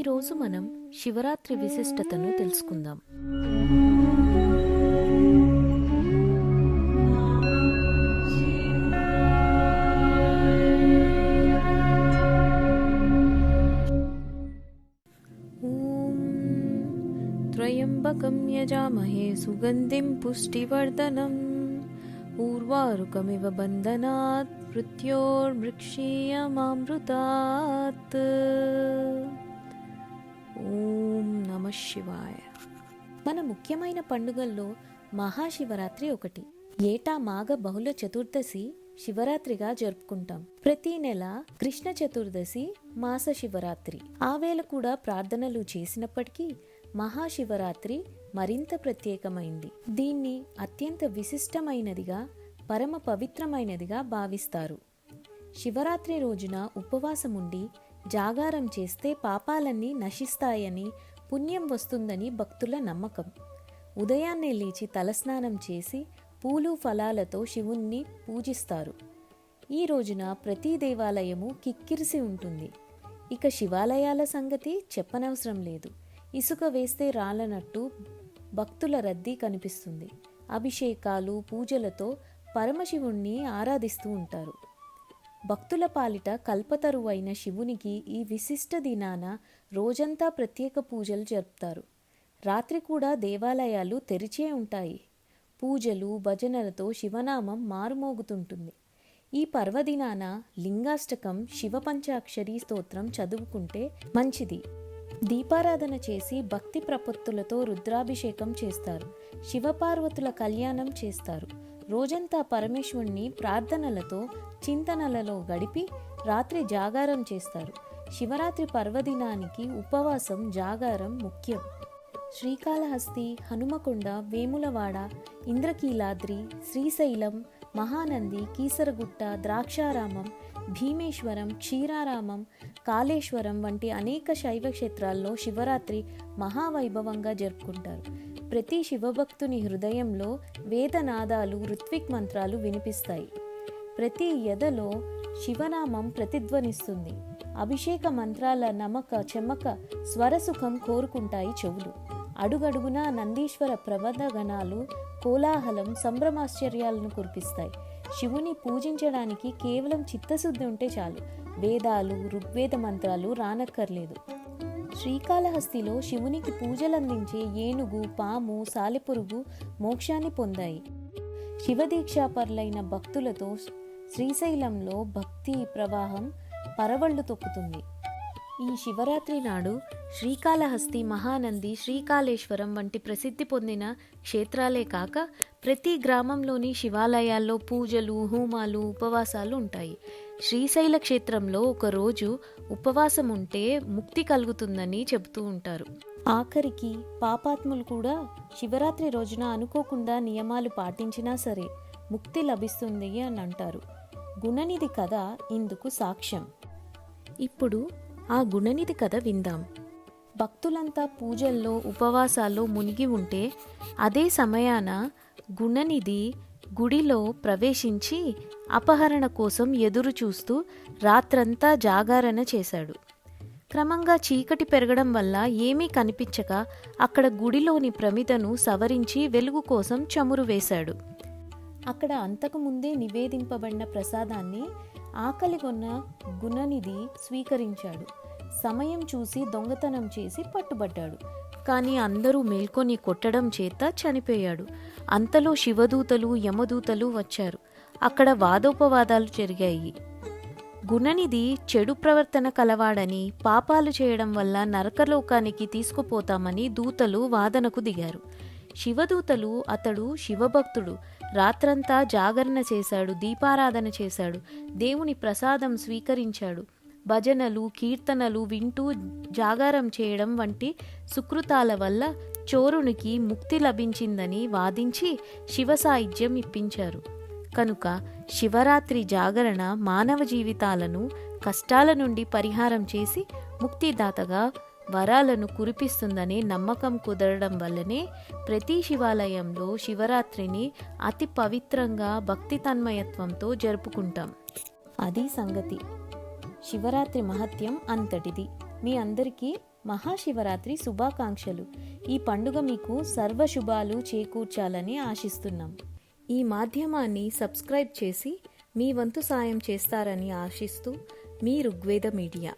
ఈరోజు మనం శివరాత్రి విశిష్టతను తెలుసుకుందాం. త్రయంబకం యజామహే సుగంధిం పుష్టివర్ధనం ఊర్వారుకమివ బంధనాత్ మృత్యోర్మృక్షీయమామృతాత్. ఓం నమః శివాయ. మన ముఖ్యమైన పండుగల్లో మహాశివరాత్రి ఒకటి. ఏటా మాఘ బహుళ చతుర్దశి శివరాత్రిగా జరుపుకుంటాం. ప్రతి నెల కృష్ణ చతుర్దశి మాస శివరాత్రి. ఆ వేళ కూడా ప్రార్థనలు చేసినప్పటికీ మహాశివరాత్రి మరింత ప్రత్యేకమైంది. దీన్ని అత్యంత విశిష్టమైనదిగా, పరమ పవిత్రమైనదిగా భావిస్తారు. శివరాత్రి రోజున ఉపవాసముండి జాగారం చేస్తే పాపాలన్నీ నశిస్తాయని, పుణ్యం వస్తుందని భక్తుల నమ్మకం. ఉదయాన్నే లేచి తలస్నానం చేసి పూలు ఫలాలతో శివుణ్ణి పూజిస్తారు. ఈ రోజున ప్రతి దేవాలయము కిక్కిరిసి ఉంటుంది. ఇక శివాలయాల సంగతి చెప్పనవసరం లేదు. ఇసుక వేస్తే రాలనట్టు భక్తుల రద్దీ కనిపిస్తుంది. అభిషేకాలు, పూజలతో పరమశివుణ్ణి ఆరాధిస్తూ ఉంటారు. భక్తుల పాలిట కల్పతరువైన శివునికి ఈ విశిష్ట దినాన రోజంతా ప్రత్యేక పూజలు జరుపుతారు. రాత్రి కూడా దేవాలయాలు తెరిచే ఉంటాయి. పూజలు, భజనలతో శివనామం మారుమోగుతుంటుంది. ఈ పర్వదినాన లింగాష్టకం, శివ పంచాక్షరి స్తోత్రం చదువుకుంటే మంచిది. దీపారాధన చేసి భక్తి ప్రపత్తులతో రుద్రాభిషేకం చేస్తారు. శివపార్వతుల కళ్యాణం చేస్తారు. రోజంతా పరమేశ్వరుణ్ణి ప్రార్థనలతో, చింతనలలో గడిపి రాత్రి జాగారం చేస్తారు. శివరాత్రి పర్వదినానికి ఉపవాసం, జాగారం ముఖ్యం. శ్రీకాళహస్తి, హనుమకొండ, వేములవాడ, ఇంద్రకీలాద్రి, శ్రీశైలం, మహానంది, కీసరగుట్ట, ద్రాక్షారామం, భీమేశ్వరం, క్షీరారామం, కాళేశ్వరం వంటి అనేక శైవ క్షేత్రాల్లో శివరాత్రి మహావైభవంగా జరుపుకుంటారు. ప్రతి శివభక్తుని హృదయంలో వేదనాదాలు, ఋత్విక్ మంత్రాలు వినిపిస్తాయి. ప్రతి ఎదలో శివనామం ప్రతిధ్వనిస్తుంది. అభిషేక మంత్రాల నమక చెమక స్వరసుఖం కోరుకుంటాయి చెవులు. అడుగడుగున నందీశ్వర ప్రబధగణాలు కోలాహలం, సంభ్రమాశ్చర్యాలను కురిపిస్తాయి. శివుని పూజించడానికి కేవలం చిత్తశుద్ధి ఉంటే చాలు. వేదాలు, ఋగ్వేద మంత్రాలు రానక్కర్లేదు. శ్రీకాళహస్తిలో శివునికి పూజలందించే ఏనుగు, పాము, సాలెపురుగు మోక్షాన్ని పొందాయి. శివదీక్షాపరులైన భక్తులతో శ్రీశైలంలో భక్తి ప్రవాహం పరవళ్లు తొక్కుతుంది. ఈ శివరాత్రి నాడు శ్రీకాళహస్తి, మహానంది, శ్రీకాళేశ్వరం వంటి ప్రసిద్ధి పొందిన క్షేత్రాలే కాక ప్రతి గ్రామంలోని శివాలయాల్లో పూజలు, హోమాలు, ఉపవాసాలు ఉంటాయి. శ్రీశైల క్షేత్రంలో ఒకరోజు ఉపవాసం ఉంటే ముక్తి కలుగుతుందని చెబుతూ ఉంటారు. ఆఖరికి పాపాత్ములు కూడా శివరాత్రి రోజున అనుకోకుండా నియమాలు పాటించినా సరే ముక్తి లభిస్తుంది అని అంటారు. గుణనిధి కథ ఇందుకు సాక్ష్యం. ఇప్పుడు ఆ గుణనిధి కథ విందాం. భక్తులంతా పూజల్లో, ఉపవాసాల్లో మునిగి ఉంటే అదే సమయాన గుణనిధి గుడిలో ప్రవేశించి అపహరణ కోసం ఎదురు చూస్తూ రాత్రంతా జాగరణ చేశాడు. క్రమంగా చీకటి పెరగడం వల్ల ఏమీ కనిపించక అక్కడ గుడిలోని ప్రమిదను సవరించి వెలుగు కోసం చమురు వేశాడు. అక్కడ అంతకుముందే నివేదింపబడిన ప్రసాదాన్ని ఆకలిగొన్న గుణనిధి స్వీకరించాడు. సమయం చూసి దొంగతనం చేసి పట్టుబడ్డాడు. కానీ అందరూ మేల్కొని కొట్టడం చేత చనిపోయాడు. అంతలో శివదూతలు, యమదూతలు వచ్చారు. అక్కడ వాదోపవాదాలు జరిగాయి. గుణనిధి చెడు ప్రవర్తన కలవాడని, పాపాలు చేయడం వల్ల నరకలోకానికి తీసుకుపోతామని దూతలు వాదనకు దిగారు. శివదూతలు అతడు శివభక్తుడు, రాత్రంతా జాగరణ చేశాడు, దీపారాధన చేశాడు, దేవుని ప్రసాదం స్వీకరించాడు, భజనలు, కీర్తనలు వింటూ జాగారం చేయడం వంటి సుకృతాల వల్ల చోరునికి ముక్తి లభించిందని వాదించి శివ సాయుధ్యం ఇప్పించారు. కనుక శివరాత్రి జాగరణ మానవ జీవితాలను, కష్టాల నుండి పరిహారం చేసి ముక్తిదాతగా వరాలను కురిపిస్తుందనే నమ్మకం కుదరడం వల్లనే ప్రతి శివాలయంలో శివరాత్రిని అతి పవిత్రంగా, భక్తి తన్మయత్వంతో జరుపుకుంటాం. అది సంగతి. శివరాత్రి మహత్యం అంతటిది. మీ అందరికీ మహాశివరాత్రి శుభాకాంక్షలు. ఈ పండుగ మీకు సర్వశుభాలు చేకూర్చాలని ఆశిస్తున్నాం. ఈ మాధ్యమాన్ని సబ్స్క్రైబ్ చేసి మీ వంతు సాయం చేస్తారని ఆశిస్తూ మీ ఋగ్వేద మీడియా.